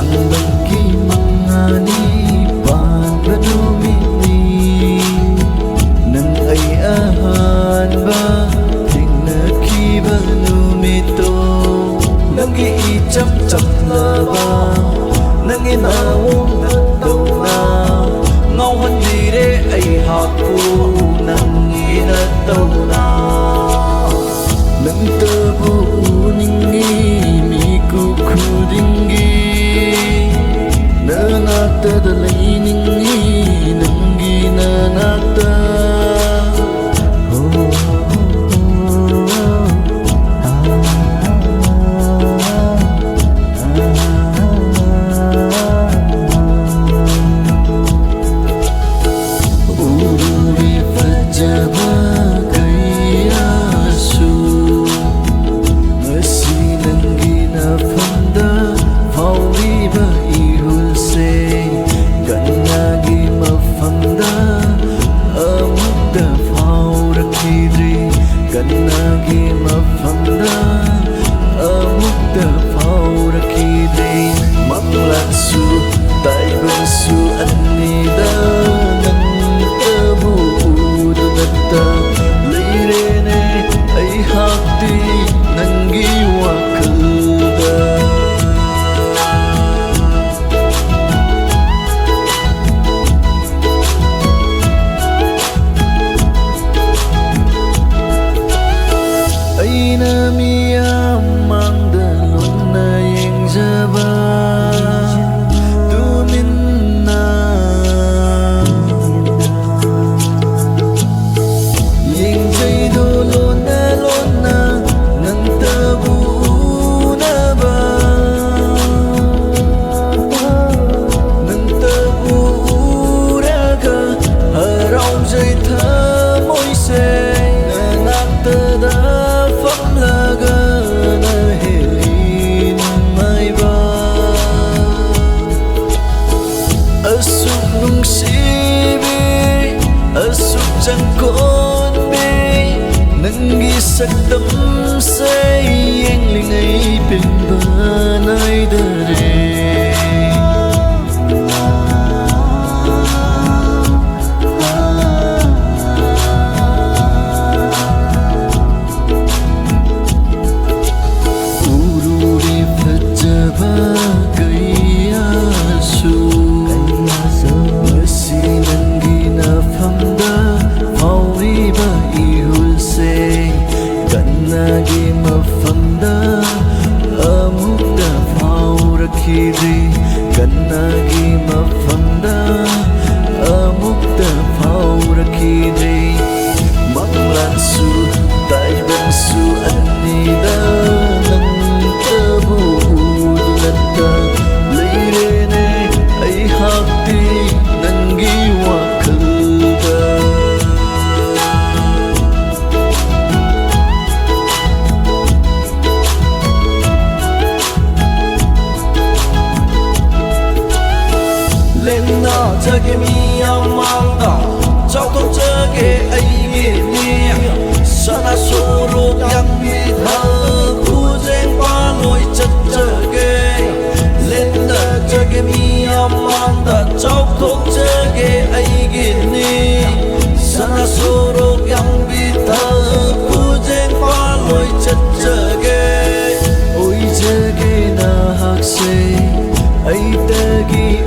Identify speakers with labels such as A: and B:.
A: Sangbagi mangani panradumini Nang ay ahanba Tingnakiba numito Nang iicham-cham laba Nang inawong nagdaw na Ngawhan dire ay hako Nang inataw na Nang tabo uningi Mikukudingi Nanakta dalainingi Nanggi nanakta Ganagi mafamda amukda paurakide Manglatsu taibansu anida Nang tabu udagata Lairene ay hakdi Nanggi wakalda Aina miyamang dalon na yung zaba Tumin na Yung jay dolon na Nang tabu na ba Nang tabu raga Haraw jay tamoy say Nanaktada Laga na hilin may ba Asuk nung sibi Asuk jangkon bi Nanggisak damsay Yang lingay pinbanay dare Ganagi mafamda amukda paurakide Ganagi mafamda amukda paurakide Manglansu taibansu anida Nang tabu udulata Lairene ay hakdi Nanggi wakalda Lena jage miyamangda Chautok jage aige ni Sana suruk yang bidha Kujeng paloi chat jage Lena jage miyamangda Chautok jage aige ni Sana suruk yang bidha Kujeng paloi chat jage Oi jage na hakse Ay tagi